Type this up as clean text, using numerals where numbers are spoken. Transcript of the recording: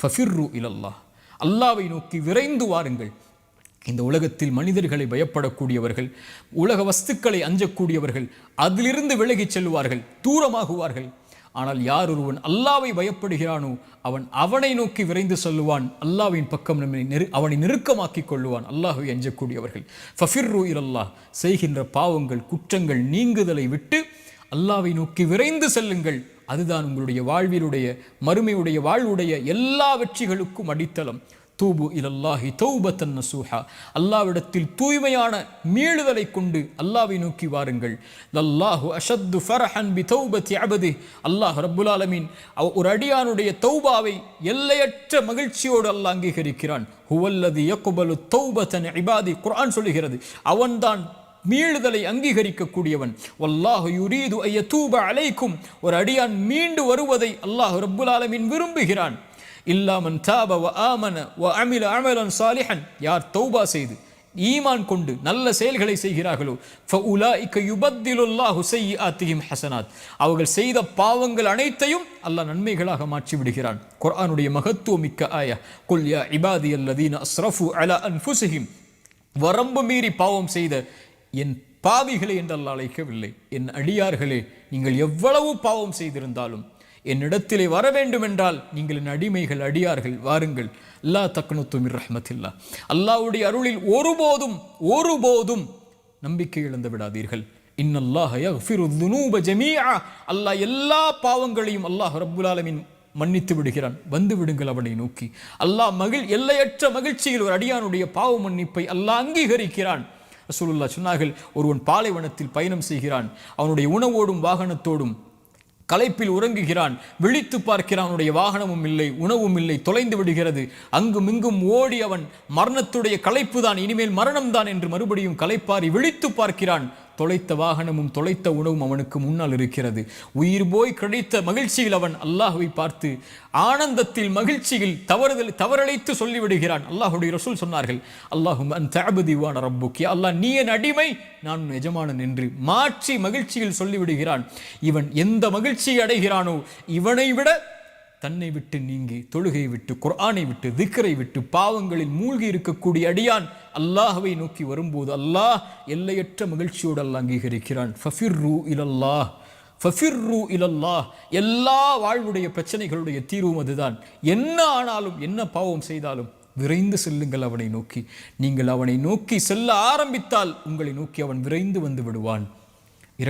ஃபஃபிர்ரு இலல்லாஹ், அல்லாஹ்வை நோக்கி விரைந்து வாருங்கள். இந்த உலகத்தில் மனிதர்களை பயப்படக்கூடியவர்கள், உலக வஸ்துக்களை அஞ்சக்கூடியவர்கள் அதிலிருந்து விலகிச் செல்வார்கள், தூரமாகுவார்கள். ஆனால் யார் ஒருவன் அல்லாஹ்வை பயப்படுகிறானோ அவனை நோக்கி விரைந்து சொல்லுவான், அல்லாஹ்வின் பக்கம் அவனை நெருக்கமாக்கிக் கொள்ளுவான். அல்லாஹ்வை அஞ்சக்கூடியவர்கள் ஃபஃபிர்ரு இலல்லாஹ், செய்கின்ற பாவங்கள் குற்றங்கள் நீங்குதலை விட்டு அல்லாஹ்வை நோக்கி விரைந்து செல்லுங்கள். அதுதான் உங்களுடைய வாழ்விலுடைய மறுமையுடைய வாழ்வுடைய எல்லா வெற்றிகளுக்கும் அடித்தளம். தூபு இலல்லாஹி தௌபத்தன் நசூஹா, அல்லாஹ்விடத்தில் தூய்மையான மீளுதலை கொண்டு அல்லாஹ்வை நோக்கி வாருங்கள். லல்லாஹு அஷத்து ஃபரஹன் பி தௌபத்தி அபதி, அல்லாஹ் ரப்புல் ஆலமீன் ஒரு அடியானுடைய தௌபாவை எல்லையற்ற மகிழ்ச்சியோடு அல்லாஹ் அங்கீகரிக்கிறான். ஹுவல்லதி யக்பலு தௌபத்தன் இபாதி, குர்ஆன் சொல்லுகிறது அவன்தான் மீளுதலை அங்கீகரிக்கக்கூடியவன். வல்லாஹு யுரீது அய்யதூப அலைக்கும், ஒரு அடியான் மீண்டு வருவதை அல்லாஹ் ரப்புல் ஆலமீன் விரும்புகிறான். இல்லா மன் தாப வ ஆமன வ அமில அமலன் சாலிஹன், யார் தௌபா செய்து ஈமான் கொண்டு நல்ல செயல்களை செய்கிறார்களோ ஃபஉலாயிக யுபத்திலுல்லாஹு ஸய்யிஆத்திஹிம் ஹஸனாத், அவர்கள் செய்த பாவங்கள் அனைத்தையும் அல்லாஹ் நன்மைகளாக மாற்றி விடுகிறான். குர்ஆனுடைய மகத்துவமிக்க ஆயா, குல் யா இபாதியல்லதீன அஸ்ரஃபு அலா அன்ஃபுஸிஹிம், வரம்பு மீறி பாவம் செய்த என் பாவிகளே என்று அல்லாஹ் அழைக்கவில்லை. என் அடியார்களே, நீங்கள் எவ்வளவு பாவம் செய்திருந்தாலும் என்னிடத்திலே வர வேண்டும் என்றால் நீங்கள் என் அடிமைகள், அடியார்கள், வாருங்கள். லா தக்னுது மிர் ரஹ்மத்தில்லாஹ், அல்லாஹ்வுடைய அருளில் ஒருபோதும் நம்பிக்கை இழந்து விடாதீர்கள். இன்னல்லாஹ யக்ஃபிரு ذுனூப ஜமீஆ, அல்லாஹ் எல்லா பாவங்களையும் அல்லாஹ் ரப்புல் ஆலமீன் மன்னித்து விடுகிறான். வந்து விடுங்கள் அவனை நோக்கி. அல்லாஹ் எல்லையற்ற மகிழ்ச்சியில் ஒரு அடியானுடைய பாவ மன்னிப்பை அல்லாஹ் அங்கீகரிக்கிறான். ரசூலுல்லாஹ் சொன்னார்கள், ஒருவன் பாலைவனத்தில் பயணம் செய்கிறான், அவனுடைய உணவோடும் வாகனத்தோடும் களைப்பில் உறங்குகிறான், விழித்து பார்க்கிறான், அவனுடைய வாகனமும் இல்லை, உணவும் இல்லை, தொலைந்து விடுகிறது. அங்கும் இங்கும் ஓடி அவன் மரணத்துடைய களைப்பு தான், இனிமேல் மரணம்தான் என்று மறுபடியும் களைப்பாரி விழித்து பார்க்கிறான். தொலைத்த வாகனமும் தொலைத்த உணவும் அவனுக்கு முன்னால் இருக்கிறது. உயிர் போய் கிடைத்த மகிழ்ச்சியில் அவன் அல்லாஹ்வை பார்த்து ஆனந்தத்தில் மகிழ்ச்சியில் தவறழைத்து சொல்லிவிடுகிறான். அல்லாஹுடைய ரசூல் சொன்னார்கள், அல்லாஹும் அன்த அப்தி வ அன ரப்புக், அல்லாஹ் நீ என் அடிமை, நான் உன் எஜமானன் என்று மாற்றி மகிழ்ச்சியில் சொல்லிவிடுகிறான். இவன் எந்த மகிழ்ச்சியை அடைகிறானோ இவனை விட தன்னை விட்டு நீங்கி தொழுகை விட்டு குர்ஆனை விட்டு திக்ரை விட்டு பாவங்களில் மூழ்கி இருக்கக்கூடிய அடியான் அல்லாஹ்வை நோக்கி வரும்போது அல்லாஹ் எல்லையற்ற மகிழ்ச்சியோடு அல்லாஹ் அங்கீகரிக்கிறான். ஃபஃபிர்ரு இலல்லாஹ், ஃபஃபிர்ரு இலல்லாஹ், எல்லா வாழ்வுடைய பிரச்சனைகளுடைய தீர்வும் அதுதான். என்ன ஆனாலும் என்ன பாவம் செய்தாலும் விரைந்து செல்லுங்கள் அவனை நோக்கி. நீங்கள் அவனை நோக்கி செல்ல ஆரம்பித்தால் உங்களை நோக்கி அவன் விரைந்து வந்து விடுவான்.